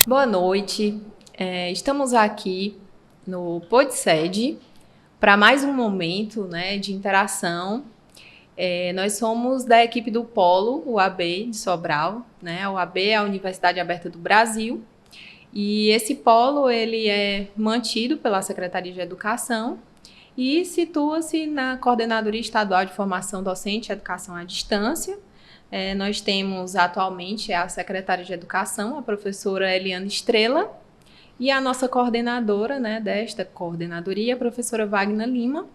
Boa noite. Estamos aqui no PodSede para mais um momento, né, de interação. Nós somos da equipe do Polo UAB de Sobral, né? A UAB é a Universidade Aberta do Brasil e esse polo ele é mantido pela Secretaria de Educação e situa-se na Coordenadoria Estadual de Formação Docente e Educação à Distância. Nós temos atualmente a secretária de Educação, a professora Eliane Estrela, e a nossa coordenadora, né, desta coordenadoria, a professora Wagner Lima.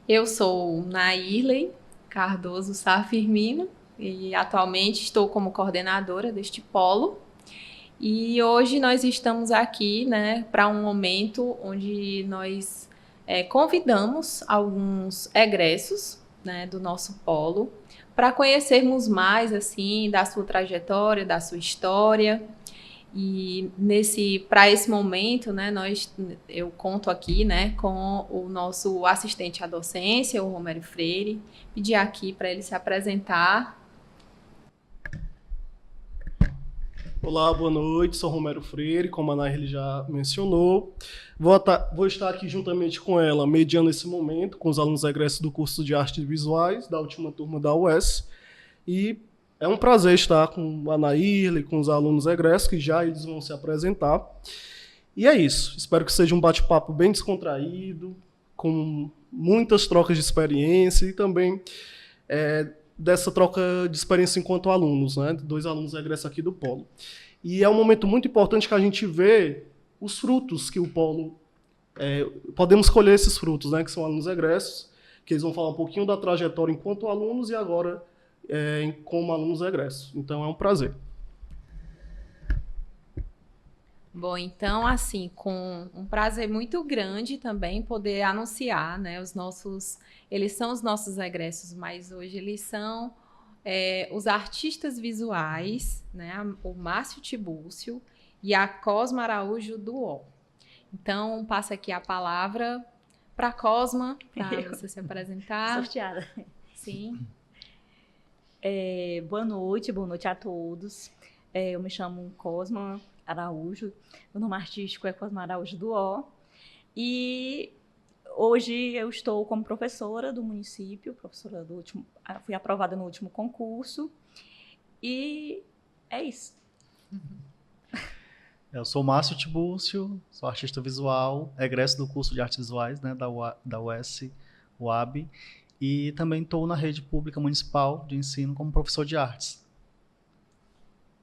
Eu sou Nairley Cardoso Sá Firmino e atualmente estou como coordenadora deste polo. E hoje nós estamos aqui, né, para um momento onde nós convidamos alguns egressos, né, do nosso polo para conhecermos mais assim da sua trajetória, da sua história. E para esse momento, né, eu conto aqui, né, com o nosso assistente à docência, o Romério Freire, pedir aqui para ele se apresentar. Olá, boa noite, sou Romério Freire, como a Nairli já mencionou. Vou estar aqui juntamente com ela, mediando esse momento, com os alunos egressos do curso de Artes Visuais, da última turma da UES. E é um prazer estar com a Nairli, com os alunos egressos, que já eles vão se apresentar. E é isso, espero que seja um bate-papo bem descontraído, com muitas trocas de experiência e também dessa troca de experiência enquanto alunos, né? 2 alunos egressos aqui do Polo. E é um momento muito importante que a gente vê os frutos que o Polo... podemos colher esses frutos, né? Que são alunos egressos, que eles vão falar um pouquinho da trajetória enquanto alunos e agora como alunos egressos. Então, é um prazer. Bom, então, assim, com um prazer muito grande também poder anunciar, né, eles são os nossos egressos, mas hoje eles são os artistas visuais, né, o Márcio Tibúrcio e a Cosma Araújo do UOL. Então, passo aqui a palavra para a Cosma, para você se apresentar. Sorteada. Sim. Boa noite a todos. Eu me chamo Cosma Araújo, meu nome artístico é Cosma Araújo do O. E hoje eu estou como professora do município, fui aprovada no último concurso. E é isso. Eu sou Márcio Tibúrcio, sou artista visual, egresso do curso de artes visuais, né, da UES, UAB, e também estou na rede pública municipal de ensino como professor de artes.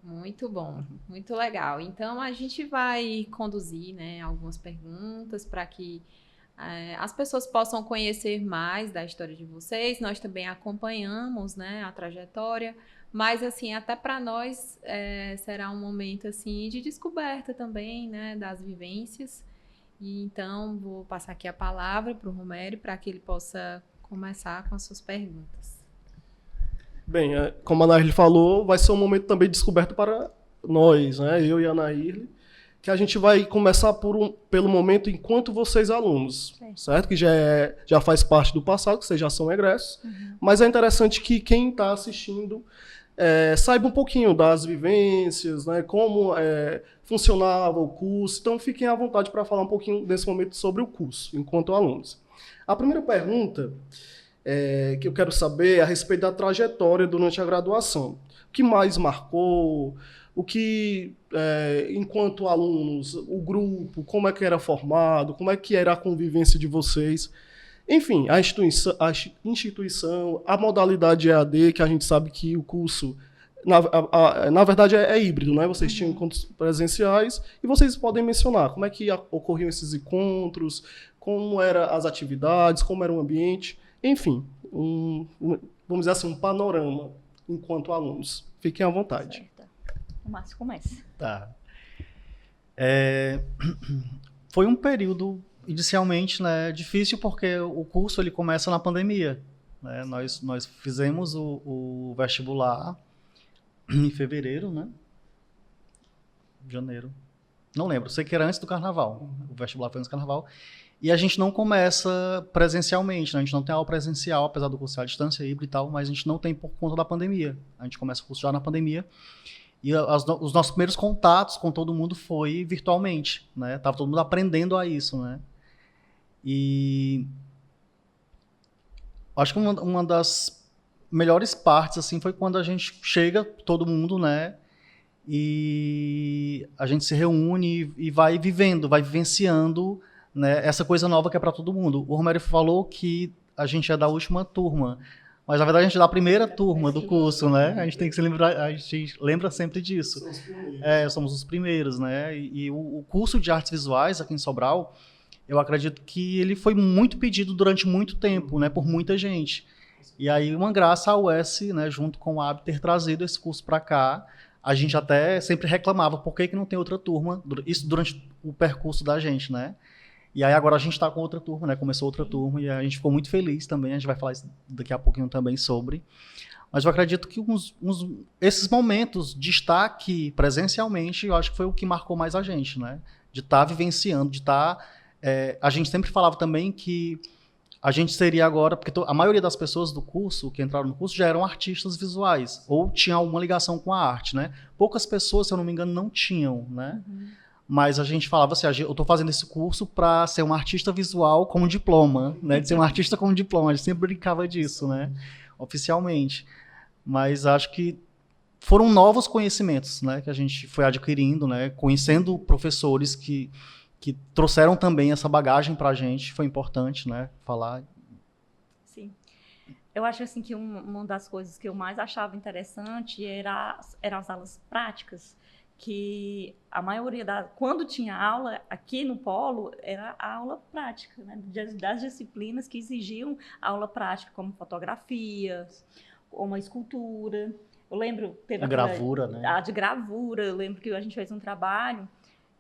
Muito bom, muito legal. Então, a gente vai conduzir, né, algumas perguntas para que as pessoas possam conhecer mais da história de vocês. Nós também acompanhamos, né, a trajetória, mas, assim, até para nós será um momento, assim, de descoberta também, né, das vivências. E, então, vou passar aqui a palavra para o Romério para que ele possa começar com as suas perguntas. Bem, como a Nairli falou, vai ser um momento também de descoberta para nós, né? Eu e a Nairli, que a gente vai começar pelo momento enquanto vocês alunos, certo? Que já faz parte do passado, que vocês já são egressos, mas é interessante que quem está assistindo saiba um pouquinho das vivências, né? Como funcionava o curso. Então, fiquem à vontade para falar um pouquinho nesse momento sobre o curso, enquanto alunos. A primeira pergunta que eu quero saber a respeito da trajetória durante a graduação. O que mais marcou? O que, enquanto alunos, o grupo, como é que era formado? Como é que era a convivência de vocês? Enfim, a instituição, a modalidade EAD, que a gente sabe que o curso, na verdade, é híbrido, né? Vocês tinham encontros presenciais e vocês podem mencionar como é que ocorriam esses encontros, como eram as atividades, como era o ambiente. Enfim, vamos dizer assim, um panorama enquanto alunos. Fiquem à vontade. Certo. O Márcio começa. Tá. Foi um período, inicialmente, né, difícil, porque o curso ele começa na pandemia. Né? Nós fizemos o vestibular em fevereiro, né? Janeiro. Não lembro, sei que era antes do carnaval. O vestibular foi antes do carnaval. E a gente não começa presencialmente, né? A gente não tem aula presencial, apesar do curso ser à distância, híbrido e tal, mas a gente não tem por conta da pandemia. A gente começa o curso já na pandemia. E os nossos primeiros contatos com todo mundo foi virtualmente, né? Tava todo mundo aprendendo a isso, né? E acho que uma das melhores partes, assim, foi quando a gente chega, todo mundo, né? E a gente se reúne e vai vivendo, vai vivenciando, né, essa coisa nova que é para todo mundo. O Romério falou que a gente é da última turma, mas na verdade a gente é da primeira turma do curso, né? A gente tem que se lembrar, a gente lembra sempre disso. Somos os primeiros, né? E o curso de artes visuais aqui em Sobral, eu acredito que ele foi muito pedido durante muito tempo, né, por muita gente. E aí uma graça a UES, né, junto com a AB, ter trazido esse curso para cá. A gente até sempre reclamava por que não tem outra turma, isso durante o percurso da gente, né? E aí agora a gente está com outra turma, né? Começou outra turma e a gente ficou muito feliz também, a gente vai falar isso daqui a pouquinho também sobre. Mas eu acredito que esses momentos de estar aqui presencialmente, eu acho que foi o que marcou mais a gente, né? De estar vivenciando, de estar... a gente sempre falava também que a gente seria agora, porque a maioria das pessoas do curso, que entraram no curso, já eram artistas visuais, ou tinham alguma ligação com a arte, né? Poucas pessoas, se eu não me engano, não tinham, né? Mas a gente falava assim, eu estou fazendo esse curso para ser um artista visual com diploma, né? De ser um artista com diploma, a gente sempre brincava disso, né? Oficialmente. Mas acho que foram novos conhecimentos, né? Que a gente foi adquirindo, né? Conhecendo professores que trouxeram também essa bagagem para a gente, foi importante, né, falar. Sim. Eu acho assim que uma das coisas que eu mais achava interessante eram as aulas práticas, que a maioria quando tinha aula aqui no Polo, era a aula prática, né, das disciplinas que exigiam aula prática, como fotografia, como a escultura. Eu lembro... Teve a gravura, né? A de gravura, eu lembro que a gente fez um trabalho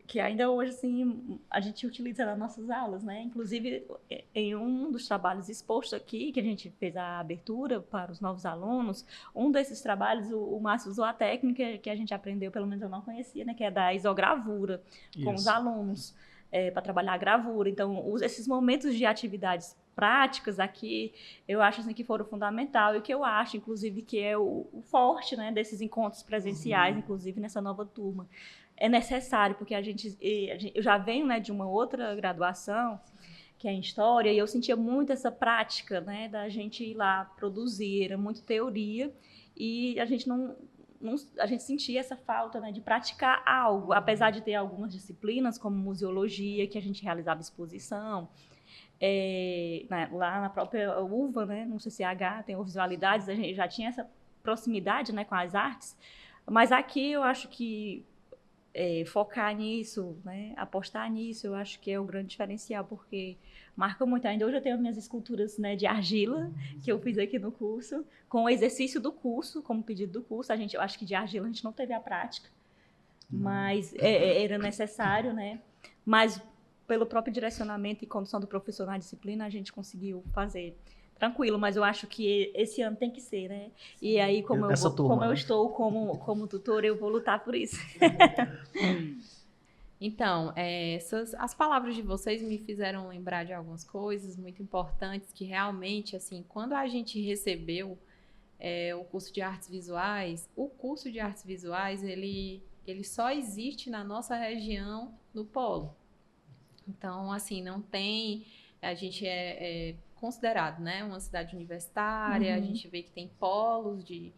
que ainda hoje, assim, a gente utiliza nas nossas aulas, né? Inclusive, em um dos trabalhos expostos aqui, que a gente fez a abertura para os novos alunos, um desses trabalhos, o Márcio usou a técnica que a gente aprendeu, pelo menos eu não conhecia, né? Que é da isogravura, com os alunos, para trabalhar a gravura. Então, esses momentos de atividades práticas aqui, eu acho assim, que foram fundamental, e que eu acho, inclusive, que é o forte, né, desses encontros presenciais, inclusive nessa nova turma. É necessário, porque eu já venho, né, de uma outra graduação, que é em História, e eu sentia muito essa prática, né, da gente ir lá produzir, era muito teoria, e a gente a gente sentia essa falta, né, de praticar algo, apesar de ter algumas disciplinas, como museologia, que a gente realizava exposição, lá na própria UVA, né, no CCH, tem visualidades, a gente já tinha essa proximidade, né, com as artes, mas aqui eu acho que focar nisso, né, apostar nisso, eu acho que é o grande diferencial, porque marca muito. Ainda hoje eu tenho minhas esculturas, né, de argila, que eu fiz aqui no curso, com o exercício do curso, como pedido do curso. Eu acho que de argila a gente não teve a prática, mas era necessário, né, mas pelo próprio direcionamento e condução do professor na disciplina, a gente conseguiu fazer tranquilo, mas eu acho que esse ano tem que ser, né? Sim. E aí, como eu estou como tutora, eu vou lutar por isso. Então, as palavras de vocês me fizeram lembrar de algumas coisas muito importantes que realmente, assim, quando a gente recebeu o curso de artes visuais, ele só existe na nossa região, no Polo. Então, assim, não tem... A gente considerado, né, uma cidade universitária, a gente vê que tem polos de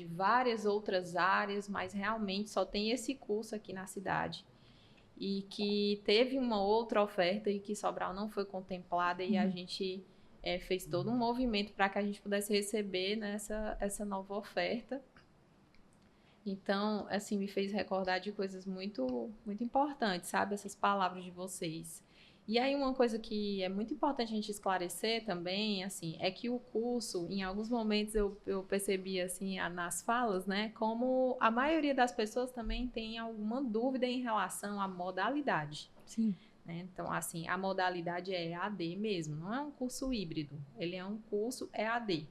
várias outras áreas, mas realmente só tem esse curso aqui na cidade. E que teve uma outra oferta e que Sobral não foi contemplada, e a gente fez todo um movimento para que a gente pudesse receber, né, essa nova oferta. Então, assim, me fez recordar de coisas muito, muito importantes, sabe? Essas palavras de vocês. E aí uma coisa que é muito importante a gente esclarecer também, assim, é que o curso, em alguns momentos eu percebi, assim, nas falas, né, como a maioria das pessoas também tem alguma dúvida em relação à modalidade. Sim. Né? Então, assim, a modalidade é EAD mesmo, não é um curso híbrido, ele é um curso EAD.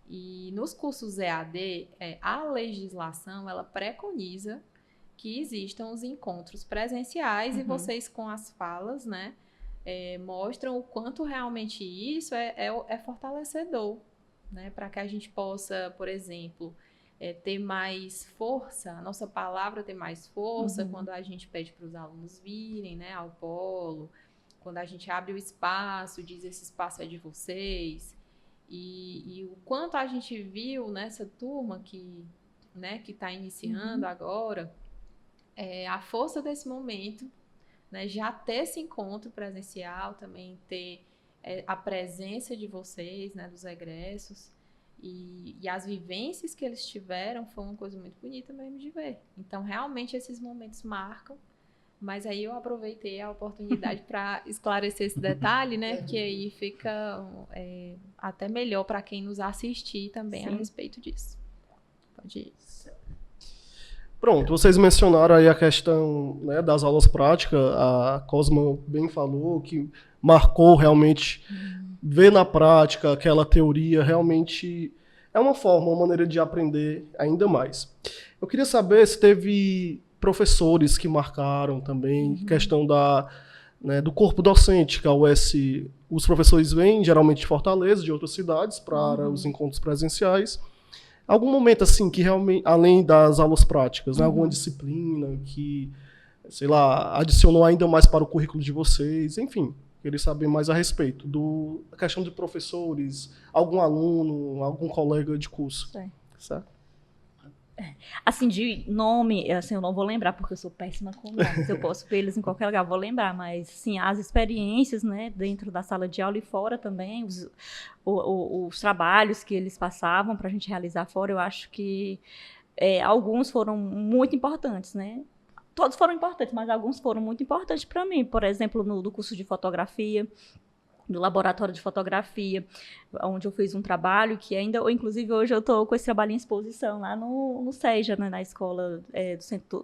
E nos cursos EAD, a legislação, ela preconiza que existam os encontros presenciais, e vocês com as falas, né, mostram o quanto realmente isso é fortalecedor, né, para que a gente possa, por exemplo, ter mais força, a nossa palavra ter mais força quando a gente pede para os alunos virem, né, ao polo, quando a gente abre o espaço, diz esse espaço é de vocês, e o quanto a gente viu nessa turma que está iniciando agora, a força desse momento, né, já ter esse encontro presencial, também ter a presença de vocês, né, dos egressos, e as vivências que eles tiveram foi uma coisa muito bonita mesmo de ver. Então, realmente, esses momentos marcam, mas aí eu aproveitei a oportunidade para esclarecer esse detalhe, né, que aí fica até melhor para quem nos assistir também a respeito disso. Pode ir. Pronto, vocês mencionaram aí a questão, né, das aulas práticas, a Cosma bem falou que marcou realmente ver na prática aquela teoria, realmente é uma forma, uma maneira de aprender ainda mais. Eu queria saber se teve professores que marcaram também, questão do corpo docente, que a UES, os professores vêm geralmente de Fortaleza, de outras cidades, para os encontros presenciais. Algum momento, assim, que realmente, além das aulas práticas, né, alguma disciplina que, sei lá, adicionou ainda mais para o currículo de vocês, enfim, queria saber mais a respeito da questão de professores, algum aluno, algum colega de curso. Certo? Assim, de nome, assim, eu não vou lembrar, porque eu sou péssima com nomes. Eu posso ver eles em qualquer lugar, vou lembrar. Mas, sim, as experiências, né, dentro da sala de aula e fora também, os trabalhos que eles passavam para a gente realizar fora, eu acho que alguns foram muito importantes, né? Todos foram importantes, mas alguns foram muito importantes para mim. Por exemplo, do curso de fotografia, do laboratório de fotografia, onde eu fiz um trabalho que ainda, inclusive hoje eu estou com esse trabalho em exposição lá no SEJA, né, na escola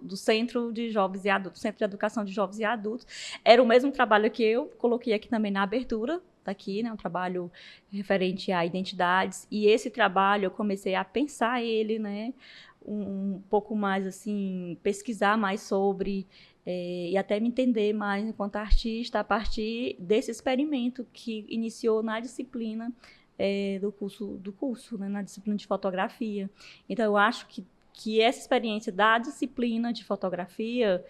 do Centro de Jovens e Adultos, Centro de Educação de Jovens e Adultos. Era o mesmo trabalho que eu coloquei aqui também na abertura, daqui, né, um trabalho referente a identidades, e esse trabalho eu comecei a pensar ele, né, um pouco mais assim, pesquisar mais sobre e até me entender mais enquanto artista a partir desse experimento que iniciou na disciplina do curso, né, na disciplina de fotografia. Então, eu acho que essa experiência da disciplina de fotografia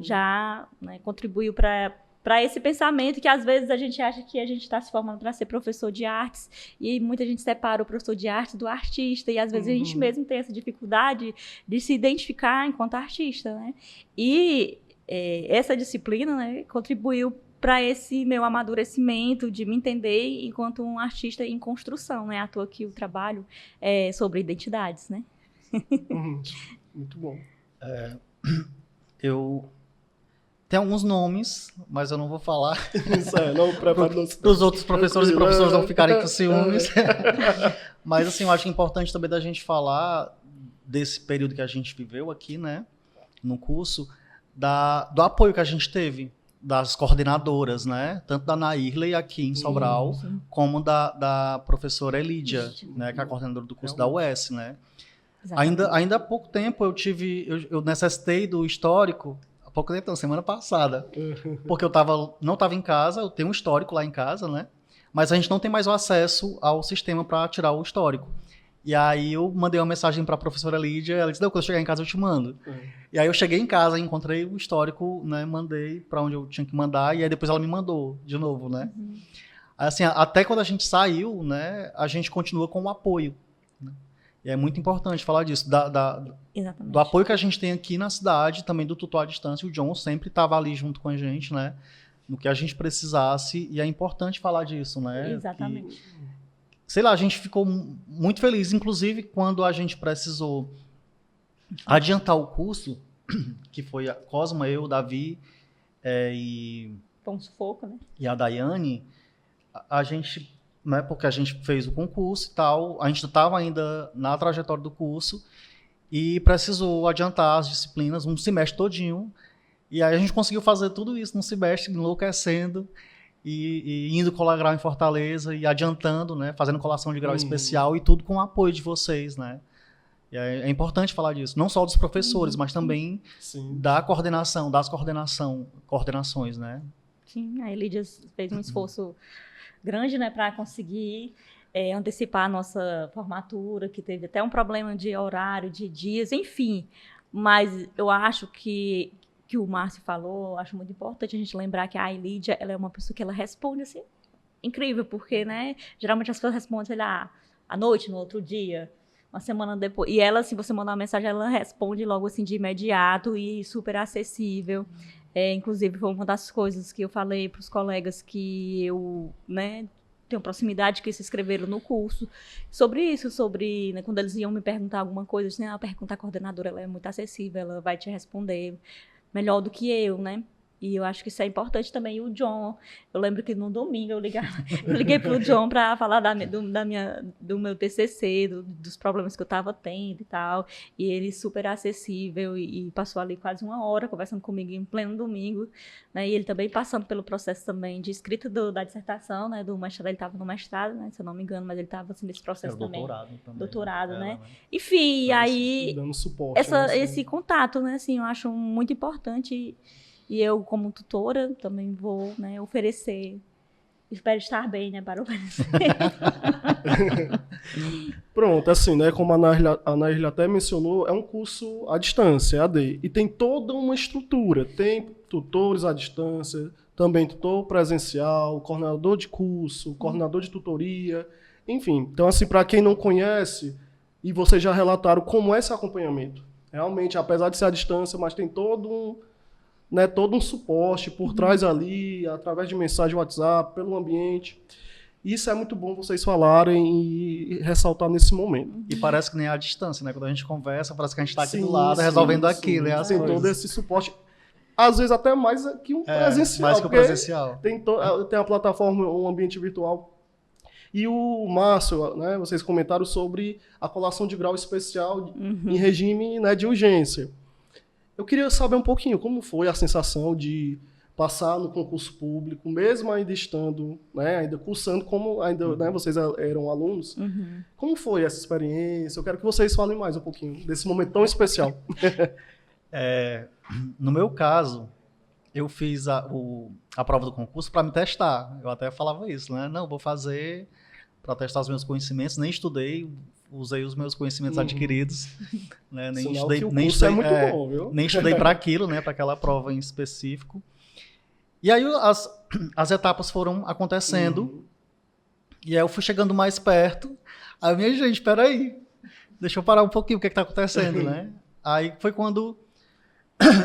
já, né, contribuiu para esse pensamento que às vezes a gente acha que a gente está se formando para ser professor de artes e muita gente separa o professor de arte do artista e às vezes a gente mesmo tem essa dificuldade de se identificar enquanto artista, né? E essa disciplina, né, contribuiu para esse meu amadurecimento de me entender enquanto um artista em construção, né? À toa que o trabalho é sobre identidades, né? Muito bom. Eu tenho alguns nomes, mas eu não vou falar. Isso não prepara os outros professores e professoras não ficarem com ciúmes. Mas, assim, eu acho importante também da gente falar desse período que a gente viveu aqui, né, no curso, do apoio que a gente teve das coordenadoras, né, tanto da Nairley aqui em Sobral, como da professora Elídia, né, que é a coordenadora do curso da UES, né. Ainda há pouco tempo eu necessitei do histórico, há pouco tempo, não, semana passada, porque eu não estava em casa, eu tenho um histórico lá em casa, né, mas a gente não tem mais o acesso ao sistema para tirar o histórico. E aí eu mandei uma mensagem para a professora Lídia, ela disse, não, quando eu chegar em casa eu te mando. E aí eu cheguei em casa, encontrei o histórico, né, mandei para onde eu tinha que mandar, e aí depois ela me mandou de novo, né. Assim, até quando a gente saiu, né, a gente continua com o apoio, né? E é muito importante falar disso, do apoio que a gente tem aqui na cidade, também do tutor à distância. O John sempre estava ali junto com a gente, né, no que a gente precisasse, e é importante falar disso, né. Exatamente. Sei lá, a gente ficou muito feliz, inclusive quando a gente precisou adiantar o curso, que foi a Cosma, eu, o Davi e Foi um sufoco, né? E a Daiane, a gente, né, porque a gente fez o concurso e tal, a gente estava ainda na trajetória do curso e precisou adiantar as disciplinas um semestre todinho, e aí a gente conseguiu fazer tudo isso num semestre, enlouquecendo, e indo colar grau em Fortaleza e adiantando, né, fazendo colação de grau especial e tudo com o apoio de vocês, né. E é importante falar disso, não só dos professores, mas também da coordenação, das coordenações, né. Sim, a Elídia fez um esforço grande, né, para conseguir antecipar a nossa formatura, que teve até um problema de horário, de dias, enfim. Mas eu acho que o Márcio falou, acho muito importante a gente lembrar que a Lídia, ela é uma pessoa que ela responde assim, incrível, porque, né, geralmente as pessoas respondem, sei lá, à noite, no outro dia, uma semana depois. E ela, se você mandar uma mensagem, ela responde logo assim de imediato e super acessível. Inclusive, foi uma das coisas que eu falei para os colegas que eu, né, tenho proximidade, que se inscreveram no curso, sobre isso, sobre, né, quando eles iam me perguntar alguma coisa, assim, pergunta à coordenadora, ela é muito acessível, ela vai te responder melhor do que eu, né? E eu acho que isso é importante também. E o John, eu lembro que no domingo eu liguei pro John para falar do meu TCC, dos problemas que eu estava tendo e tal. E ele super acessível e passou ali quase uma hora conversando comigo em pleno domingo, né? E ele também passando pelo processo também de escrita da dissertação, né? Do mestrado, ele estava no mestrado, né? Se eu não me engano, mas ele estava assim, nesse processo também. Doutorado, né? Enfim, aí dando suporte, esse contato, né? Assim, eu acho muito importante. E eu, como tutora, também vou, né, oferecer. Espero estar bem, né, para oferecer. Pronto, assim, né, como a Nairli até mencionou, é um curso à distância, AD, e tem toda uma estrutura. Tem tutores à distância, também tutor presencial, coordenador de curso, coordenador de tutoria, enfim. Então, assim, para quem não conhece, e vocês já relataram como é esse acompanhamento. Realmente, apesar de ser à distância, mas tem todo um suporte por trás ali, através de mensagem WhatsApp, pelo ambiente. Isso é muito bom vocês falarem e ressaltar nesse momento. E parece que nem à distância, né? Quando a gente conversa, parece que a gente está aqui do lado, resolvendo aqui, né? Tem todo esse suporte. Às vezes até mais que um presencial. Mais que o presencial. Tem a plataforma, um ambiente virtual. E o Márcio, né, vocês comentaram sobre a colação de grau especial em regime, né, de urgência. Eu queria saber um pouquinho como foi a sensação de passar no concurso público, mesmo ainda estando, né, ainda cursando, como ainda, né, vocês eram alunos. Como foi essa experiência? Eu quero que vocês falem mais um pouquinho desse momento tão especial. No meu caso, eu fiz a prova do concurso para me testar. Eu até falava isso, né? Não, vou fazer para testar os meus conhecimentos. Nem estudei, usei os meus conhecimentos adquiridos, né? Nem estudei, que o curso é muito bom, viu? Nem estudei para aquilo, né? Para aquela prova em específico. E aí as etapas foram acontecendo e aí eu fui chegando mais perto. Aí, minha gente, peraí, deixa eu parar um pouquinho, o que está acontecendo, né? Aí foi quando,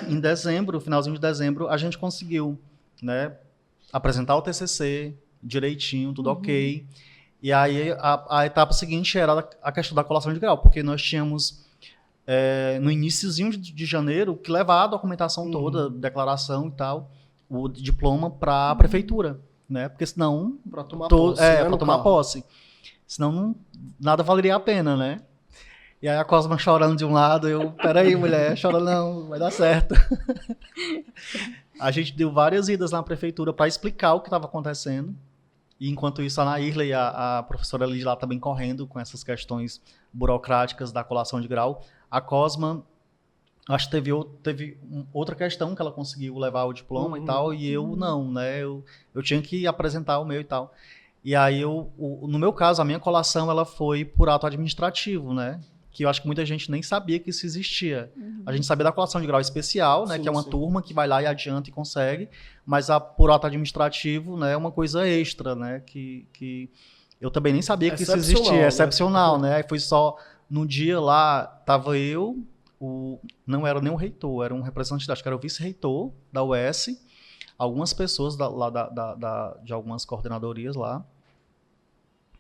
em dezembro, finalzinho de dezembro, a gente conseguiu, né, apresentar o TCC direitinho, tudo ok. E aí a etapa seguinte era a questão da colação de grau, porque nós tínhamos, no iniciozinho de janeiro, que levar a documentação toda, declaração e tal, o diploma para a prefeitura, né? Porque senão... Para tomar posse. Para tomar posse. Senão nada valeria a pena, né? E aí a Cosma chorando de um lado, peraí, mulher, chora não, vai dar certo. A gente deu várias idas na prefeitura para explicar o que estava acontecendo. E enquanto isso, a Nairli e a professora Lídia lá também correndo com essas questões burocráticas da colação de grau. A Cosma, acho que teve outra questão que ela conseguiu levar o diploma e tal, e eu não, né? Eu tinha que apresentar o meu e tal. E aí, no meu caso, a minha colação ela foi por ato administrativo, né? Que eu acho que muita gente nem sabia que isso existia. A gente sabia da colação de grau especial, né? Sim, que é uma turma que vai lá e adianta e consegue, mas por ato administrativo, né, é uma coisa extra, né? Que eu também nem sabia que isso existia. É excepcional, né? Aí foi só, no dia lá, tava eu, não era nem o reitor, era um representante, acho que era o vice-reitor da UES, algumas pessoas de algumas coordenadorias lá,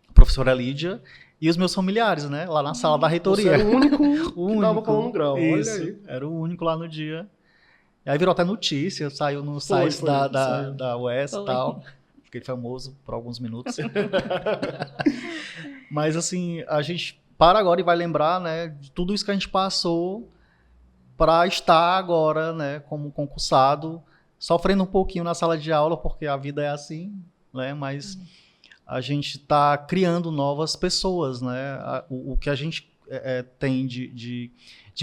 a professora Lídia, e os meus familiares, né? Lá na sala da reitoria. Você era o único que estava colando grau. Isso, olha aí. Era o único lá no dia. E aí virou até notícia, saiu no site da UES e tal. Fiquei famoso por alguns minutos. Mas assim, a gente para agora e vai lembrar, né, de tudo isso que a gente passou para estar agora, né, como concursado, sofrendo um pouquinho na sala de aula, porque a vida é assim, né? Mas a gente está criando novas pessoas, né? O que a gente tem de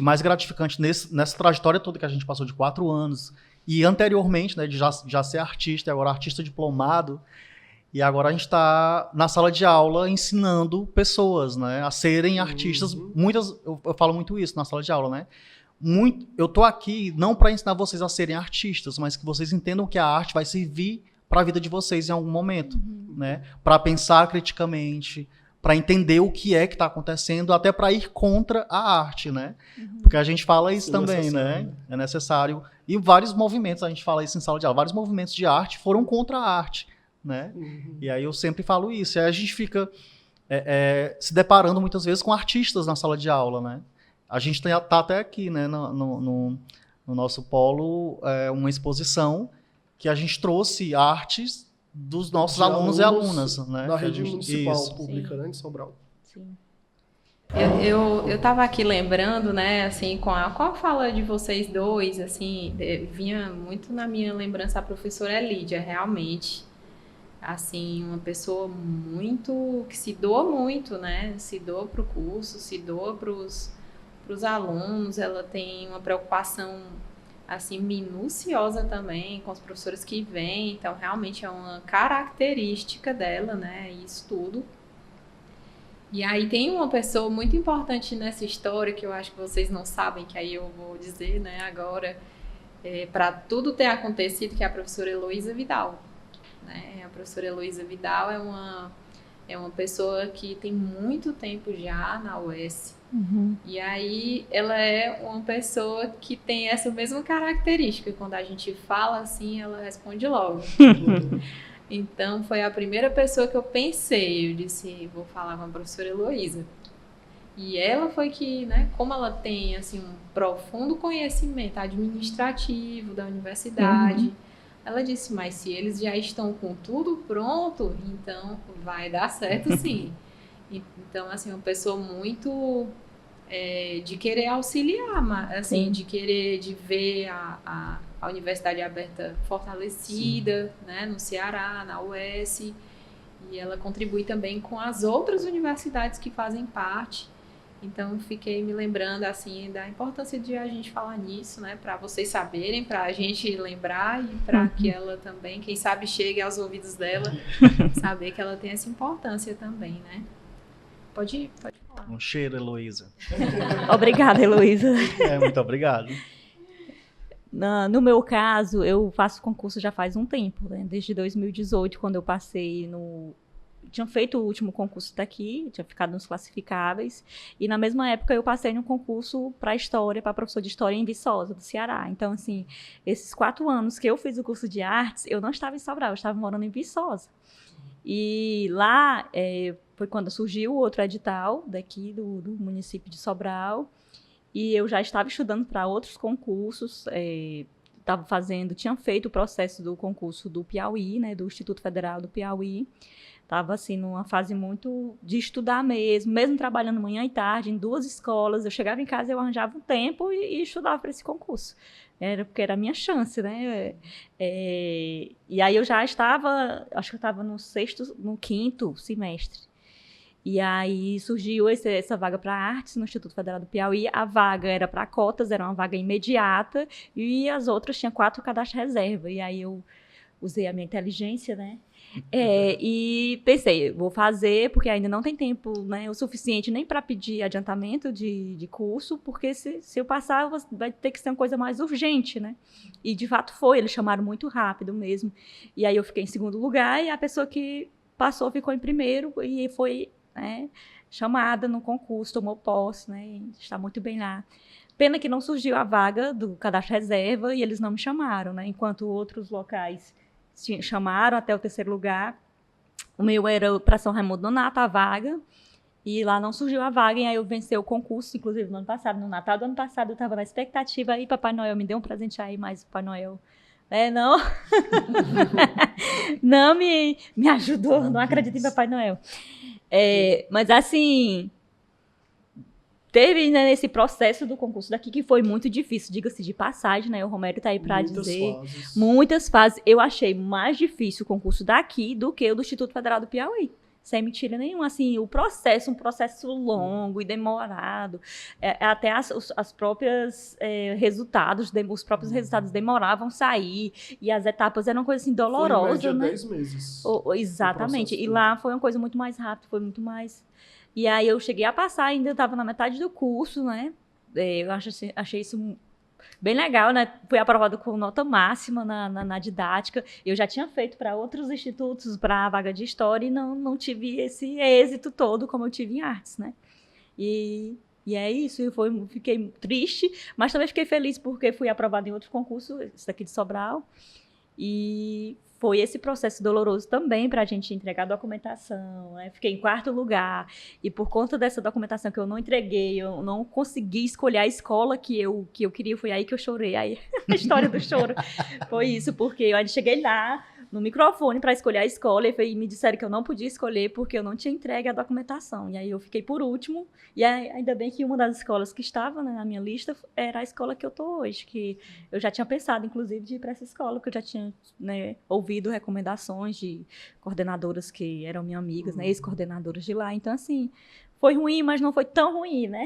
mais gratificante nessa trajetória toda que a gente passou de 4 anos, e anteriormente, né, de já ser artista, e agora artista diplomado, E agora a gente está na sala de aula ensinando pessoas, né, a serem artistas. Eu falo muito isso na sala de aula, né? Eu tô aqui não para ensinar vocês a serem artistas, mas que vocês entendam que a arte vai servir para a vida de vocês em algum momento, né? Para pensar criticamente, para entender o que é que está acontecendo, até para ir contra a arte, né? Porque a gente fala isso também, né? É necessário. E vários movimentos, a gente fala isso em sala de aula, vários movimentos de arte foram contra a arte, né? E aí eu sempre falo isso. E aí a gente fica se deparando muitas vezes com artistas na sala de aula, né? A gente tá até aqui, né, no nosso polo, uma exposição que a gente trouxe artes dos nossos alunos e alunas, né? Da rede municipal isso. pública, né, de Sobral. Sim. Eu estava aqui lembrando, né, assim, com a fala de vocês dois, assim, vinha muito na minha lembrança a professora Lídia, realmente, assim, uma pessoa muito, que se doa muito, né, se doa para o curso, se doa para os alunos, ela tem uma preocupação, assim, minuciosa também com os professores que vêm, então, realmente é uma característica dela, né, isso tudo. E aí tem uma pessoa muito importante nessa história que eu acho que vocês não sabem, que aí eu vou dizer, né, agora, para tudo ter acontecido, que é a professora Heloísa Vidal, né? A professora Heloísa Vidal é uma pessoa que tem muito tempo já na UES. E aí ela é uma pessoa que tem essa mesma característica. Quando a gente fala assim, ela responde logo. Então, foi a primeira pessoa que eu pensei. Eu disse, vou falar com a professora Heloísa. E ela foi que, né, como ela tem, assim, um profundo conhecimento administrativo da universidade, ela disse, mas se eles já estão com tudo pronto, então vai dar certo sim. Então, assim, uma pessoa muito de querer auxiliar, assim, de querer, de ver a Universidade Aberta fortalecida, né, no Ceará, na UES, e ela contribui também com as outras universidades que fazem parte. Então, fiquei me lembrando, assim, da importância de a gente falar nisso, né, para vocês saberem, para a gente lembrar e para que ela também, quem sabe, chegue aos ouvidos dela, saber que ela tem essa importância também, né. Pode falar. Um cheiro, Heloísa. Obrigada, Heloísa. Muito obrigado. No meu caso, eu faço concurso já faz um tempo, né? Desde 2018, quando eu passei tinha feito o último concurso daqui, tinha ficado nos classificáveis, e na mesma época eu passei no concurso para História, para professor de História em Viçosa, do Ceará. Então, assim, esses 4 anos que eu fiz o curso de artes, eu não estava em Sobral, eu estava morando em Viçosa. E lá foi quando surgiu o outro edital daqui do município de Sobral, e eu já estava estudando para outros concursos, tinha feito o processo do concurso do Piauí, né, do Instituto Federal do Piauí. Estava, assim, numa fase muito de estudar mesmo trabalhando manhã e tarde em 2 escolas. Eu chegava em casa, eu arranjava um tempo e estudava para esse concurso. Porque era a minha chance, né? E aí eu já estava, acho que eu estava no 5º semestre. E aí surgiu essa vaga para artes no Instituto Federal do Piauí. A vaga era para cotas, era uma vaga imediata, e as outras tinham 4 cadastros reserva. E aí eu usei a minha inteligência, né? E pensei, vou fazer, porque ainda não tem tempo, né, o suficiente nem para pedir adiantamento de curso, porque se eu passar, vai ter que ser uma coisa mais urgente, né? E de fato foi, eles chamaram muito rápido mesmo. E aí eu fiquei em 2º lugar, e a pessoa que passou ficou em 1º, e foi, né, chamada no concurso, tomou posse, né, e está muito bem lá. Pena que não surgiu a vaga do cadastro reserva e eles não me chamaram, né, enquanto outros locais chamaram até o 3º lugar. O meu era para São Raimundo Nonato, a vaga, e lá não surgiu a vaga, e aí eu venci o concurso, inclusive no ano passado, no Natal do ano passado, eu estava na expectativa, aí Papai Noel me deu um presente aí, mas o Papai Noel não não me ajudou, não acredito em Papai Noel. Mas assim, teve, né, nesse processo do concurso daqui, que foi muito difícil, diga-se de passagem, né? O Romero está aí para dizer. Muitas fases. Eu achei mais difícil o concurso daqui do que o do Instituto Federal do Piauí. sem mentira nenhuma, assim, um processo longo e demorado, até as próprias resultados, os próprios resultados demoravam a sair, e as etapas eram uma coisa assim dolorosa, foi em média né? 10 meses. Exatamente, e todo. lá foi uma coisa muito mais rápida, foi muito mais... E aí eu cheguei a passar, ainda estava na metade do curso, né? Eu achei isso bem legal, né? Fui aprovada com nota máxima na didática. Eu já tinha feito para outros institutos, para a vaga de História, e não tive esse êxito todo como eu tive em Artes, né? E é isso, fiquei triste, mas também fiquei feliz porque fui aprovada em outro concurso, esse daqui de Sobral, e foi esse processo doloroso também para a gente entregar a documentação, né? Fiquei em 4º lugar, e por conta dessa documentação que eu não entreguei, eu não consegui escolher a escola que eu queria, foi aí que eu chorei, aí a história do choro foi isso, porque eu cheguei lá no microfone para escolher a escola e me disseram que eu não podia escolher porque eu não tinha entregue a documentação, e aí eu fiquei por último, e ainda bem que uma das escolas que estava, né, na minha lista era a escola que eu estou hoje, que eu já tinha pensado, inclusive, de ir para essa escola, que eu já tinha, né, ouvido recomendações de coordenadoras que eram minhas amigas, né, ex-coordenadoras de lá, então assim, foi ruim, mas não foi tão ruim, né?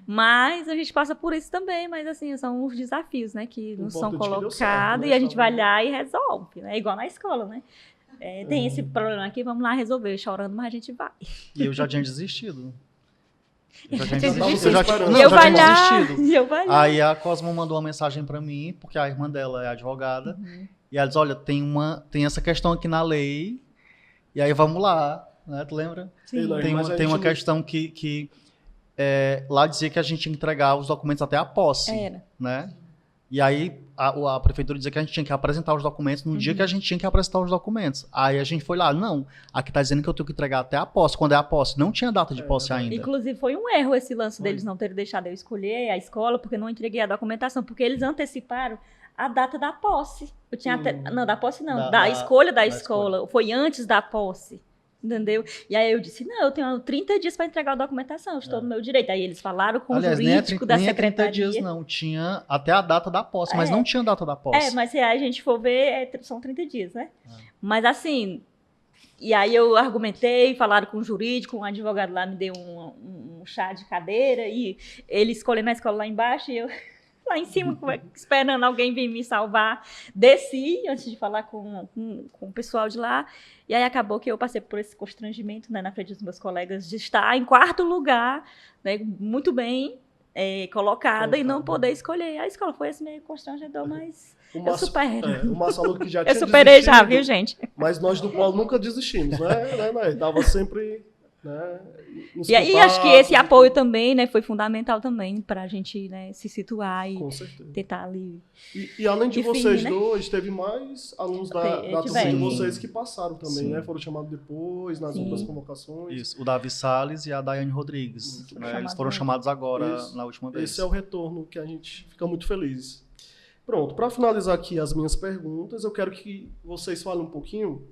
Mas a gente passa por isso também, mas assim, são os desafios, né, que nos são colocados, né, e a gente vai lá e resolve, né? Igual na escola, né? Tem esse problema aqui, vamos lá resolver, chorando, mas a gente vai. E eu já tinha desistido. Eu já tinha desistido. desistido. Aí a Cosmo mandou uma mensagem pra mim, porque a irmã dela é advogada, e ela diz, olha, tem essa questão aqui na lei, e aí vamos lá, né? Tu lembra? Sim. Tem uma questão que lá dizia que a gente tinha que entregar os documentos até a posse, né? E aí a prefeitura dizia que a gente tinha que apresentar os documentos no dia que a gente tinha que apresentar os documentos. Aí a gente foi lá, não, aqui tá dizendo que eu tenho que entregar até a posse. Quando é a posse? Não tinha data de posse ainda. Inclusive foi um erro esse lance deles não terem deixado eu escolher a escola, porque eu não entreguei a documentação, porque eles anteciparam a data da posse. Eu tinha não, da posse não, da escolha da escola. Foi antes da posse. Entendeu? E aí eu disse, não, eu tenho 30 dias para entregar a documentação, estou no meu direito. Aí eles falaram com o jurídico da secretaria. 30 dias não, tinha até a data da posse, mas não tinha data da posse. Mas se a gente for ver, são 30 dias, né? Mas assim, e aí eu argumentei, falaram com o jurídico, um advogado lá me deu um chá de cadeira, e ele escolheu na escola lá embaixo, e eu lá em cima, esperando alguém vir me salvar. Desci, antes de falar com o pessoal de lá, e aí acabou que eu passei por esse constrangimento, né, na frente dos meus colegas, de estar em 4º lugar, né, muito bem colocada, e não poder escolher. A escola foi assim meio constrangedor, mas eu supero. O Márcio falou que já tinha eu superei desistido, já, viu, gente? Mas nós do Polo nunca desistimos, né? Dava sempre... Né, e aí acho que esse apoio também, né, foi fundamental também para a gente, né, se situar e tentar ali. E além de vocês dois, teve mais alunos da turma de vocês que passaram também, né? Foram chamados depois nas outras convocações. Isso, o Davi Salles e a Daiane Rodrigues. Né, eles foram chamados agora na última vez. Esse é o retorno que a gente fica muito feliz. Pronto, para finalizar aqui as minhas perguntas, eu quero que vocês falem um pouquinho.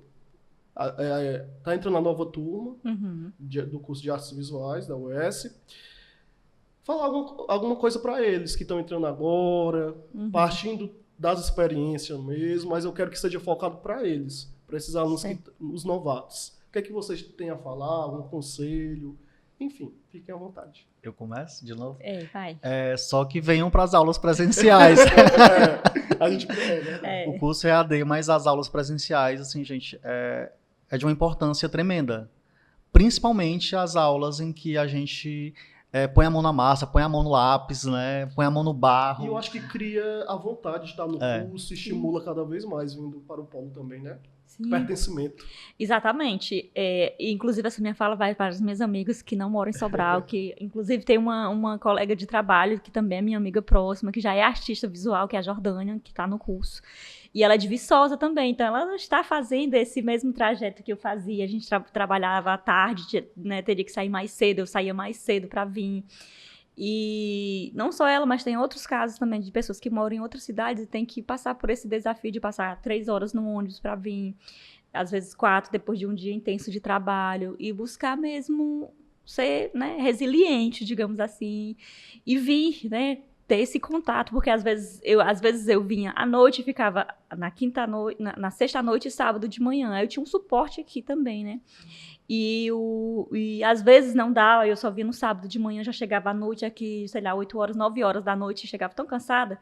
Tá entrando a nova turma do curso de Artes Visuais da UES. Falar alguma coisa para eles que estão entrando agora, partindo das experiências mesmo, mas eu quero que seja focado para eles, para esses alunos, os novatos. O que é que vocês têm a falar, algum conselho? Enfim, fiquem à vontade. Eu começo de novo? Vai. Só que venham para as aulas presenciais. A gente né? O curso é AD, mas as aulas presenciais, assim, gente, é de uma importância tremenda. Principalmente as aulas em que a gente põe a mão na massa, põe a mão no lápis, né? Põe a mão no barro. E eu acho que cria a vontade de estar no curso, estimula cada vez mais vindo para o polo também, né? Sim. Pertencimento. Exatamente. Inclusive, essa minha fala vai para as minhas amigas que não moram em Sobral, que inclusive tem uma colega de trabalho que também é minha amiga próxima, que já é artista visual, que é a Jordânia, que está no curso. E ela é de Viçosa também, então ela está fazendo esse mesmo trajeto que eu fazia. A gente trabalhava à tarde, né, teria que sair mais cedo, eu saía mais cedo para vir. E não só ela, mas tem outros casos também de pessoas que moram em outras cidades e tem que passar por esse desafio de passar 3 horas no ônibus para vir, às vezes 4, depois de um dia intenso de trabalho, e buscar mesmo ser, né, resiliente, digamos assim, e vir, né, ter esse contato, porque às vezes eu vinha à noite e ficava na sexta-noite e sábado de manhã. Eu tinha um suporte aqui também, né? E às vezes não dava, eu só via no sábado de manhã, já chegava à noite aqui, sei lá, 8 horas, 9 horas da noite, chegava tão cansada,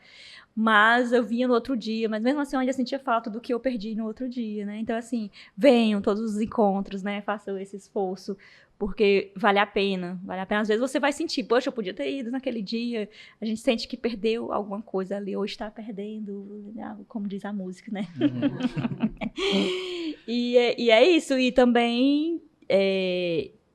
mas eu vinha no outro dia, mas mesmo assim eu ainda sentia falta do que eu perdi no outro dia, né? Então, assim, venham todos os encontros, né? Façam esse esforço, porque vale a pena. Às vezes você vai sentir, poxa, eu podia ter ido naquele dia, a gente sente que perdeu alguma coisa ali, ou está perdendo, como diz a música, né? E é isso, e também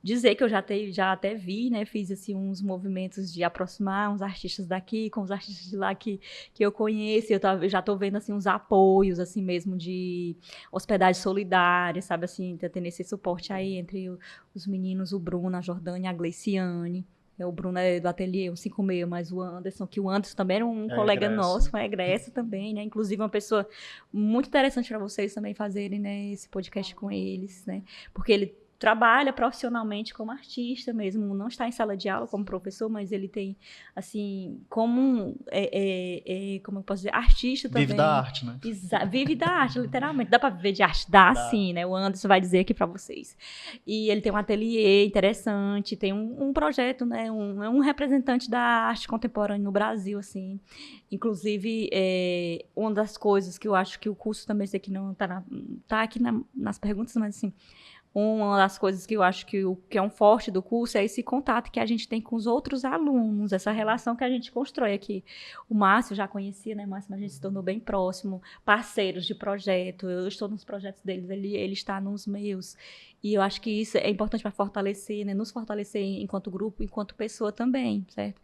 dizer que eu já até vi, né, fiz assim uns movimentos de aproximar uns artistas daqui com os artistas de lá que eu conheço, eu já estou vendo assim uns apoios assim mesmo de hospedagem solidária, sabe, assim, tá tendo esse suporte aí entre os meninos, o Bruno, a Jordânia, a Gleiciane. O Bruno é do ateliê 156, mas o Anderson também era um colega nosso, foi egresso também, né? Inclusive uma pessoa muito interessante para vocês também fazerem, né, esse podcast com eles, né? Porque ele trabalha profissionalmente como artista mesmo, não está em sala de aula como professor, mas ele tem, assim, como como eu posso dizer, artista também. Vive da arte, né? Vive da arte, literalmente. Dá para viver de arte? Dá, sim, né? O Anderson vai dizer aqui para vocês. E ele tem um ateliê interessante, tem um projeto, né? É um representante da arte contemporânea no Brasil, assim. Inclusive, uma das coisas que eu acho que o curso também, sei que não tá aqui nas perguntas, mas assim, uma das coisas que eu acho que é um forte do curso é esse contato que a gente tem com os outros alunos, essa relação que a gente constrói aqui. O Márcio eu já conhecia, né, Márcio? Mas a gente se tornou bem próximo, parceiros de projeto. Eu estou nos projetos deles, ele está nos meus. E eu acho que isso é importante para fortalecer, né? Nos fortalecer enquanto grupo, enquanto pessoa também, certo?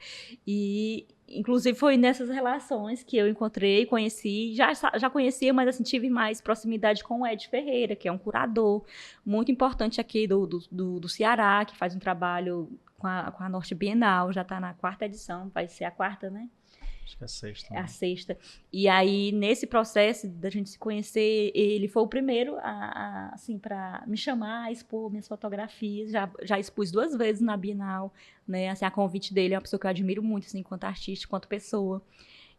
E, inclusive, foi nessas relações que eu encontrei, conheci, já conhecia, mas assim, tive mais proximidade com o Ed Ferreira, que é um curador muito importante aqui do Ceará, que faz um trabalho com a Norte Bienal, já está na 4ª edição, vai ser a 4ª, né? Acho que é a 6ª. É a 6ª. E aí, nesse processo da gente se conhecer, ele foi o primeiro assim, para me chamar a expor minhas fotografias. Já expus 2 vezes na Bienal, né? Assim, a convite dele é uma pessoa que eu admiro muito, assim, enquanto artista, enquanto pessoa.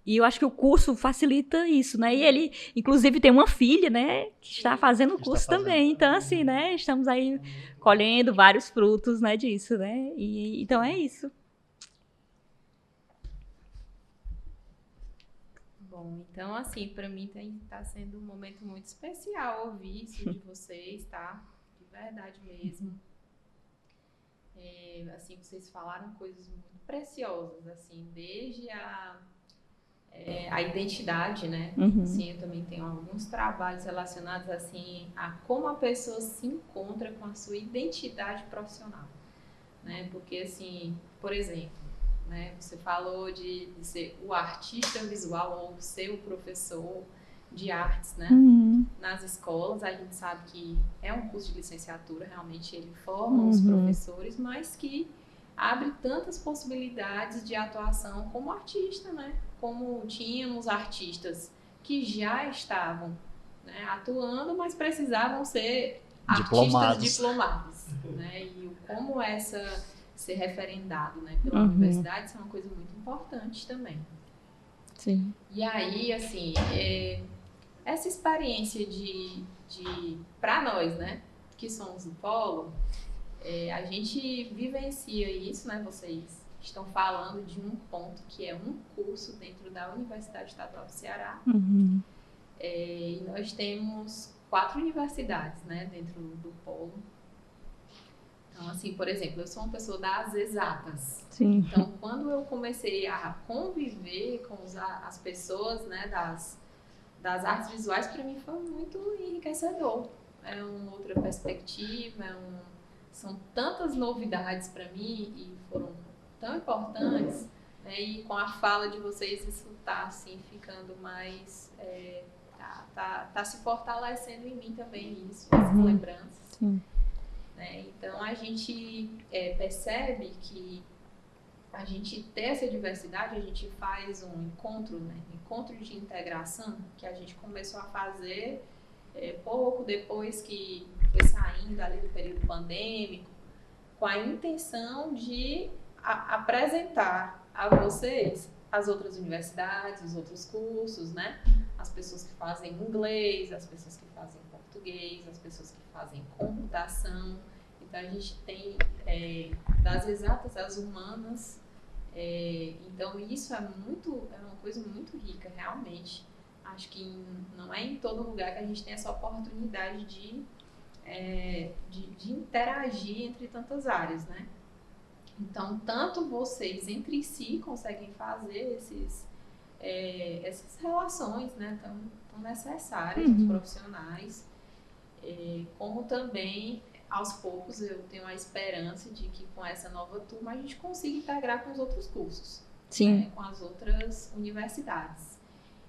E eu acho que o curso facilita isso, né? E ele, inclusive, tem uma filha, né? Que está fazendo o curso também. Então, assim, né? Estamos aí colhendo vários frutos, né, disso, né? Então, é isso. Bom, então, assim, para mim tá sendo um momento muito especial ouvir isso de vocês, tá? De verdade mesmo. Assim, vocês falaram coisas muito preciosas, assim, desde a identidade, né? Uhum. Assim, eu também tenho alguns trabalhos relacionados, assim, a como a pessoa se encontra com a sua identidade profissional, né? Porque, assim, por exemplo, né, você falou de ser o artista visual ou ser o professor de artes, né? Uhum. Nas escolas, a gente sabe que é um curso de licenciatura, realmente ele forma os professores, mas que abre tantas possibilidades de atuação como artista, né? Como tínhamos artistas que já estavam, né, atuando, mas precisavam ser artistas diplomados, né? E como ser referendado, né, pela universidade, isso é uma coisa muito importante também. Sim. E aí, assim, essa experiência para nós, né, que somos do Polo, a gente vivencia isso, né, vocês estão falando de um ponto que é um curso dentro da Universidade Estadual do Ceará. Uhum. E nós temos 4 universidades, né, dentro do Polo. Então, assim, por exemplo, eu sou uma pessoa das exatas. Sim. Então, quando eu comecei a conviver com as pessoas, né, das artes visuais, para mim foi muito enriquecedor. É uma outra perspectiva, são tantas novidades para mim e foram tão importantes, né, e com a fala de vocês isso está assim, ficando mais... tá se fortalecendo em mim também isso, essas lembranças. Sim. Né? Então, a gente percebe que a gente ter essa diversidade, a gente faz um encontro, né? Encontro de integração, que a gente começou a fazer pouco depois que foi saindo ali do período pandêmico, com a intenção de apresentar a vocês as outras universidades, os outros cursos, né? As pessoas que fazem inglês, as pessoas que fazem português, as pessoas que fazem computação. Então, a gente tem das exatas às humanas. Então, isso é uma coisa muito rica, realmente. Acho que não é em todo lugar que a gente tem essa oportunidade de interagir entre tantas áreas, né? Então, tanto vocês entre si conseguem fazer essas relações, né, tão necessárias nos profissionais, como também, aos poucos, eu tenho a esperança de que com essa nova turma a gente consiga integrar com os outros cursos, né, com as outras universidades.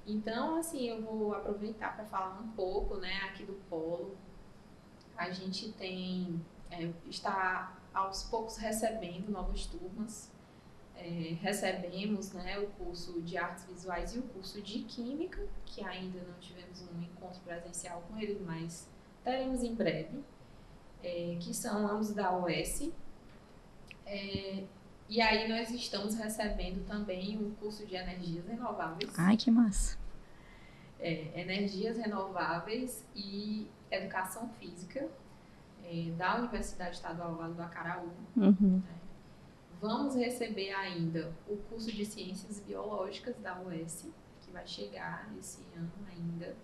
Então, assim, eu vou aproveitar para falar um pouco, né, aqui do Polo. A gente está aos poucos recebendo novas turmas. Recebemos, né, o curso de artes visuais e o curso de química, que ainda não tivemos um encontro presencial com eles, mas teremos em breve, que são ambos da UES. E aí nós estamos recebendo também um curso de energias renováveis. Ai, que massa! Energias renováveis e educação física, da Universidade Estadual Vale do Acaraú. Vamos receber ainda o curso de Ciências Biológicas da UES, que vai chegar esse ano ainda.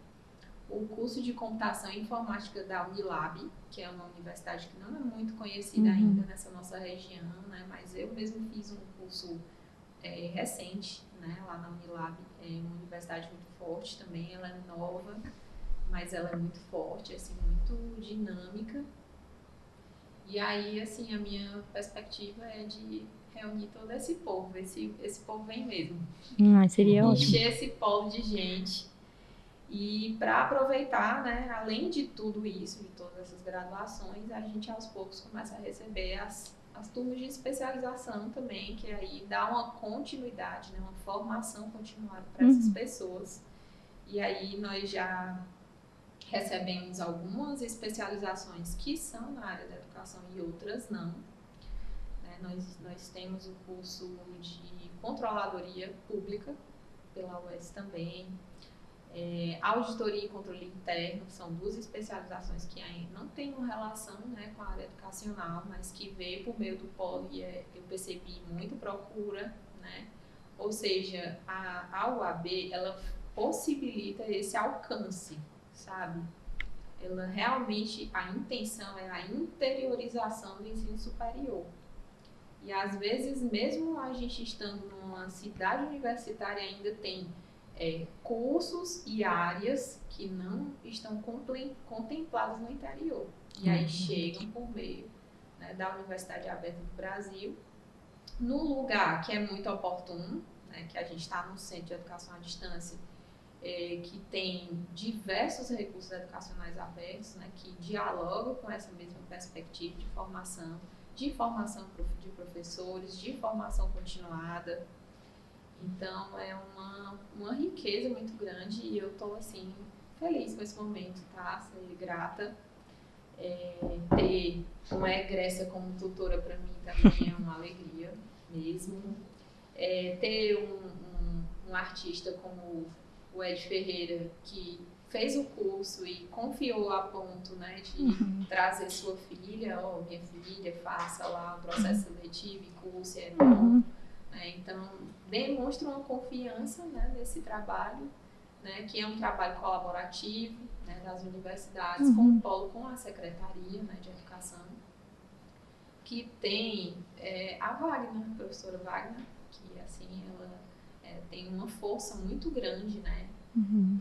O curso de Computação e Informática da Unilab, que é uma universidade que não é muito conhecida ainda nessa nossa região, né? Mas eu mesmo fiz um curso recente, né? Lá na Unilab. É uma universidade muito forte também, ela é nova, mas ela é muito forte, assim, muito dinâmica. E aí, assim, a minha perspectiva é de reunir todo esse povo. Esse povo vem mesmo. Seria ótimo. Encher esse polo de gente. E para aproveitar, né, além de tudo isso, de todas essas graduações, a gente aos poucos começa a receber as turmas de especialização também, que aí dá uma continuidade, né, uma formação continuada para essas pessoas. E aí nós já recebemos algumas especializações que são na área da educação e outras não. Nós temos o curso de controladoria pública pela UES também. Auditoria e controle interno são duas especializações que ainda não têm uma relação, né, com a área educacional, mas que veio por meio do Polo e eu percebi muito procura, né? Ou seja, a UAB, ela possibilita esse alcance, sabe? Ela realmente, a intenção é a interiorização do ensino superior. E às vezes, mesmo a gente estando numa cidade universitária, ainda tem cursos e áreas que não estão contempladas no interior. E aí chegam por meio, né, da Universidade Aberta do Brasil, num lugar que é muito oportuno, né, que a gente está no Centro de Educação à Distância, que tem diversos recursos educacionais abertos, né, que dialogam com essa mesma perspectiva de formação de professores, de formação continuada. Então, é uma riqueza muito grande e eu estou, assim, feliz com esse momento, tá? Ser grata. Ter uma egrécia como tutora para mim também é uma alegria mesmo. Ter um artista como o Ed Ferreira, que fez o curso e confiou a ponto, né, de trazer sua filha, minha filha, faça lá o processo seletivo e curso, é bom. Então, demonstra uma confiança, né, nesse trabalho, né, que é um trabalho colaborativo, né, das universidades, com o Polo, com a Secretaria, né, de Educação, que tem a Wagner, a professora Wagner, que assim, ela tem uma força muito grande, né,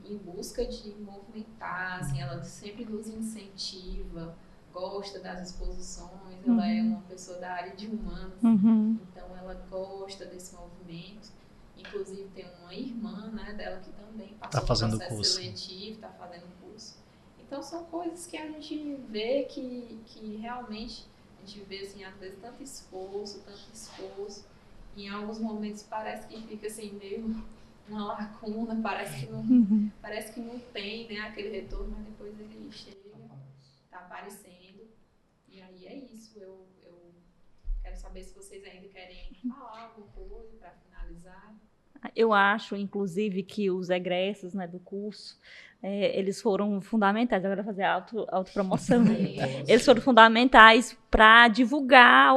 em busca de movimentar, assim, ela sempre nos incentiva, gosta das exposições, ela é uma pessoa da área de humanos, então ela gosta desse movimento. Inclusive tem uma irmã, né, dela que também passou pelo processo seletivo, está fazendo curso. Então são coisas que a gente vê que realmente a gente vê, assim, às vezes tanto esforço, e em alguns momentos parece que fica assim meio uma lacuna, parece que não tem, né, aquele retorno, mas depois ele chega, está aparecendo. E aí é isso, eu quero saber se vocês ainda querem falar alguma coisa para finalizar. Eu acho, inclusive, que os egressos, né, do curso, eles foram fundamentais. Agora fazer autopromoção. Eles foram fundamentais para divulgar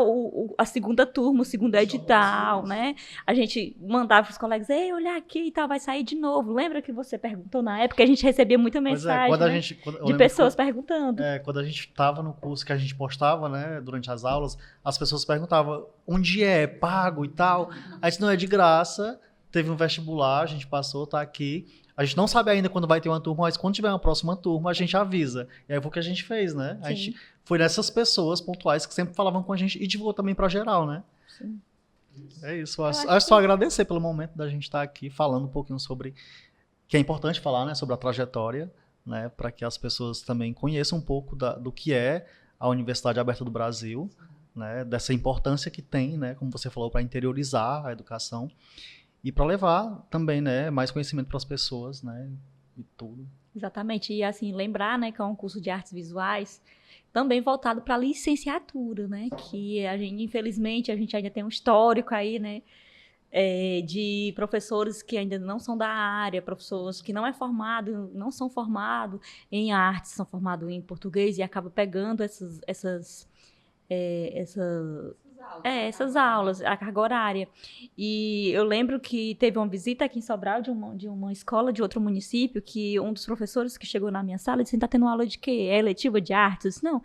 a segunda turma, o segundo edital, né? A gente mandava para os colegas, ei, olha aqui e tal, vai sair de novo. Lembra que você perguntou na época? A gente recebia muita mensagem, de pessoas perguntando. Quando a gente estava no curso que a gente postava, né, durante as aulas, as pessoas perguntavam, onde é pago e tal? Aí isso não é de graça, teve um vestibular, a gente passou, tá aqui. A gente não sabe ainda quando vai ter uma turma, mas quando tiver uma próxima turma, a gente avisa. E aí foi o que a gente fez, né? A gente foi nessas pessoas pontuais que sempre falavam com a gente e divulgou também para geral, né? Sim. É isso. Acho só agradecer pelo momento da gente estar aqui falando um pouquinho sobre, que é importante falar, né? Sobre a trajetória, né? Para que as pessoas também conheçam um pouco do que é a Universidade Aberta do Brasil, né? Dessa importância que tem, né? Como você falou, para interiorizar a educação. E para levar também, né, mais conhecimento para as pessoas, né, e tudo. Exatamente. E, assim, lembrar, né, que é um curso de artes visuais também voltado para a licenciatura, né, que a gente, infelizmente, a gente ainda tem um histórico aí, né, de professores que ainda não são da área, professores que não são formados em artes, são formados em português e acabam pegando essas aulas, a carga horária. E eu lembro que teve uma visita aqui em Sobral de uma escola de outro município, que um dos professores que chegou na minha sala disse, tá tendo aula de quê? É eletiva de artes? Eu disse, não,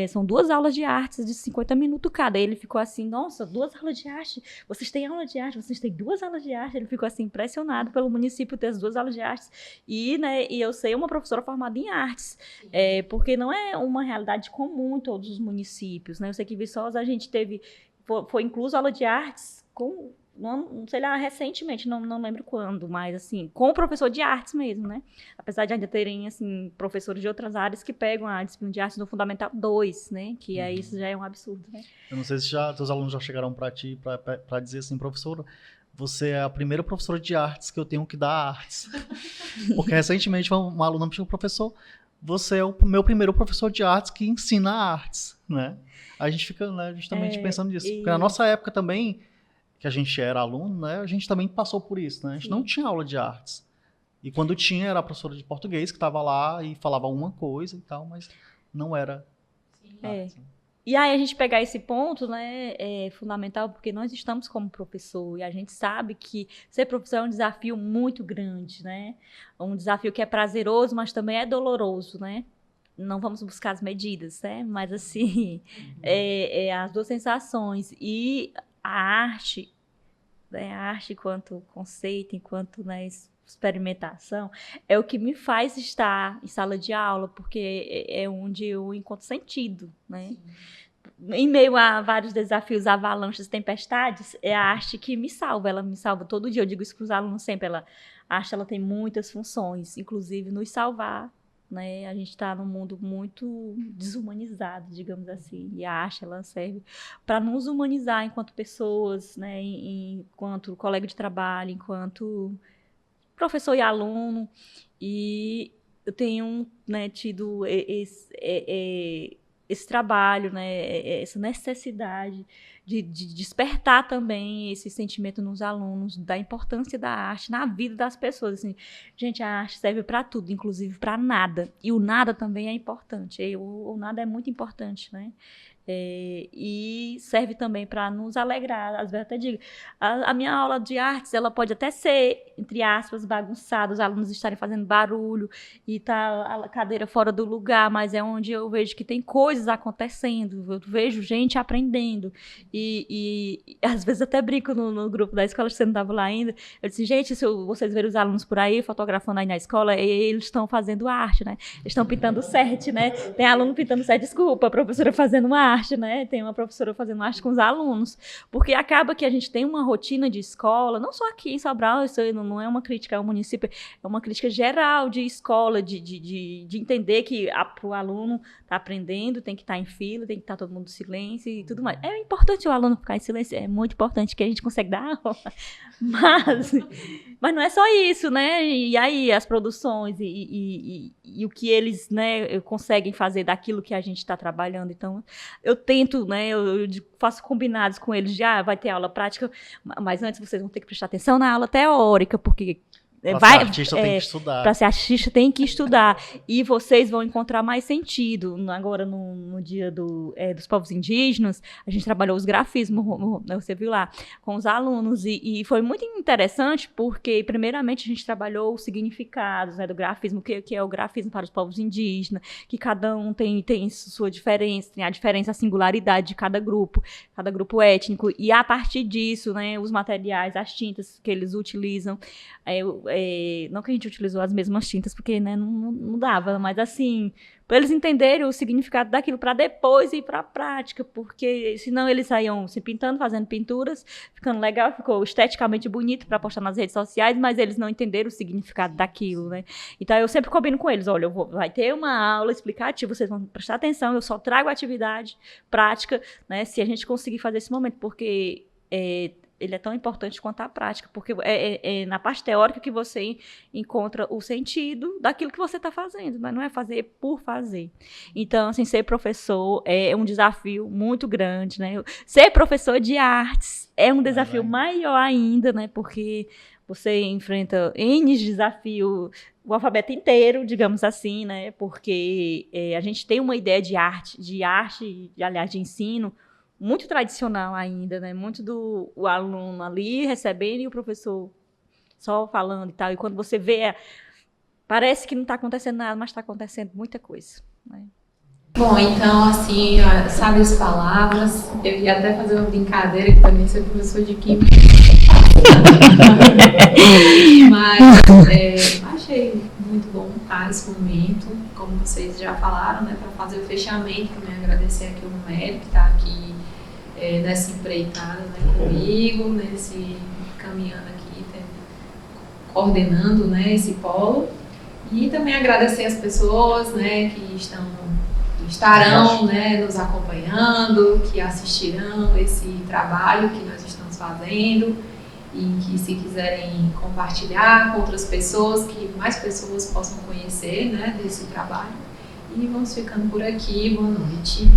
são 2 aulas de artes de 50 minutos cada. Aí ele ficou assim, nossa, 2 aulas de arte? Vocês têm aula de arte? Vocês têm 2 aulas de arte? Ele ficou assim, impressionado pelo município ter as 2 aulas de artes. E eu sei uma professora formada em artes, porque não é uma realidade comum em todos os municípios, né? Eu sei que em Viçosa a gente foi incluso aula de artes não sei lá, recentemente, não lembro quando, mas assim, com o professor de artes mesmo, né? Apesar de ainda terem, assim, professores de outras áreas que pegam a disciplina de artes no Fundamental 2, né? Que aí isso já é um absurdo, né? Eu não sei se teus alunos já chegaram para ti para dizer assim, professora, você é a primeira professora de artes que eu tenho que dar artes. Porque recentemente uma aluna me disse, professor, você é o meu primeiro professor de artes que ensina artes, né? A gente fica, né, justamente pensando nisso. Porque na nossa época também, que a gente era aluno, né, a gente também passou por isso, né? A gente não tinha aula de artes. E quando tinha, era a professora de português que estava lá e falava uma coisa e tal, mas não era artes. E aí a gente pegar esse ponto, né, é fundamental, porque nós estamos como professor e a gente sabe que ser professor é um desafio muito grande, né? Um desafio que é prazeroso, mas também é doloroso, né? Não vamos buscar as medidas, né? Mas, assim, as 2 sensações. E a arte, né, a arte enquanto conceito, enquanto, né, experimentação, é o que me faz estar em sala de aula, porque é onde eu encontro sentido, né? Sim. Em meio a vários desafios, avalanches, tempestades, é a arte que me salva, ela me salva todo dia. Eu digo isso para os alunos sempre, a arte ela tem muitas funções, inclusive nos salvar, né? A gente está num mundo muito desumanizado, digamos assim, e a arte ela serve para nos humanizar enquanto pessoas, né? Enquanto colega de trabalho, enquanto professor e aluno. E eu tenho, né, tido esse trabalho, né, essa necessidade de despertar também esse sentimento nos alunos da importância da arte na vida das pessoas. Assim, gente, a arte serve para tudo, inclusive para nada. E o nada também é importante. O nada é muito importante, né? E serve também para nos alegrar. Às vezes eu até digo, a minha aula de artes, ela pode até ser, entre aspas, bagunçada, os alunos estarem fazendo barulho e tá a cadeira fora do lugar, mas é onde eu vejo que tem coisas acontecendo, eu vejo gente aprendendo. E às vezes até brinco no grupo da escola, que você não estava lá ainda, eu disse, gente, se vocês verem os alunos por aí, fotografando aí na escola, eles estão fazendo arte, né? Eles estão pintando sete, né? Tem aluno pintando sete, desculpa, a professora fazendo arte, né? Tem uma professora fazendo arte com os alunos, porque acaba que a gente tem uma rotina de escola, não só aqui em Sobral, isso não é uma crítica ao município, é uma crítica geral de escola, de entender que para o aluno tá aprendendo, tem que estar em fila, tem que estar todo mundo em silêncio e tudo mais. É importantíssimo importante o aluno ficar em silêncio, é muito importante que a gente consegue dar aula. Mas não é só isso, né? E aí as produções e o que eles, né, conseguem fazer daquilo que a gente está trabalhando. Então, eu tento, né? Eu faço combinados com eles de, vai ter aula prática, mas antes vocês vão ter que prestar atenção na aula teórica, porque Para ser artista tem que estudar. Para ser artista tem que estudar. E vocês vão encontrar mais sentido. Agora, no dia dos povos indígenas, a gente trabalhou os grafismos, você viu lá, com os alunos. E foi muito interessante porque, primeiramente, a gente trabalhou os significados, né, do grafismo, que é o grafismo para os povos indígenas, que cada um tem sua diferença, tem a diferença, a singularidade de cada grupo étnico. E, a partir disso, né, os materiais, as tintas que eles utilizam, não que a gente utilizou as mesmas tintas, porque, né, não dava, mas assim, para eles entenderem o significado daquilo, para depois ir para a prática, porque senão eles saíam se pintando, fazendo pinturas, ficando legal, ficou esteticamente bonito para postar nas redes sociais, mas eles não entenderam o significado daquilo, né? Então eu sempre combino com eles, olha, vai ter uma aula explicativa, vocês vão prestar atenção, eu só trago atividade prática, né, se a gente conseguir fazer esse momento, porque ele é tão importante quanto a prática, porque é na parte teórica que você encontra o sentido daquilo que você está fazendo, mas não é fazer por fazer. Então, assim, ser professor é um desafio muito grande, né? Ser professor de artes é um desafio maior ainda, né? Porque você enfrenta N desafios, o alfabeto inteiro, digamos assim, né? Porque a gente tem uma ideia de arte, aliás, de ensino, muito tradicional ainda, né? Muito o aluno ali recebendo e o professor só falando e tal. E quando você vê, parece que não está acontecendo nada, mas está acontecendo muita coisa, né? Bom, então, assim, sabe as palavras. Eu ia até fazer uma brincadeira, que também sou professor de química. Mas achei muito bom esse momento, como vocês já falaram, né? Para fazer o fechamento, também agradecer aqui o Romero, que está aqui nessa empreitada, né, comigo, caminhando aqui, coordenando, né, esse polo. E também agradecer as pessoas, né, que estarão, né, nos acompanhando, que assistirão esse trabalho que nós estamos fazendo e que, se quiserem compartilhar com outras pessoas, que mais pessoas possam conhecer, né, desse trabalho. E vamos ficando por aqui. Boa noite.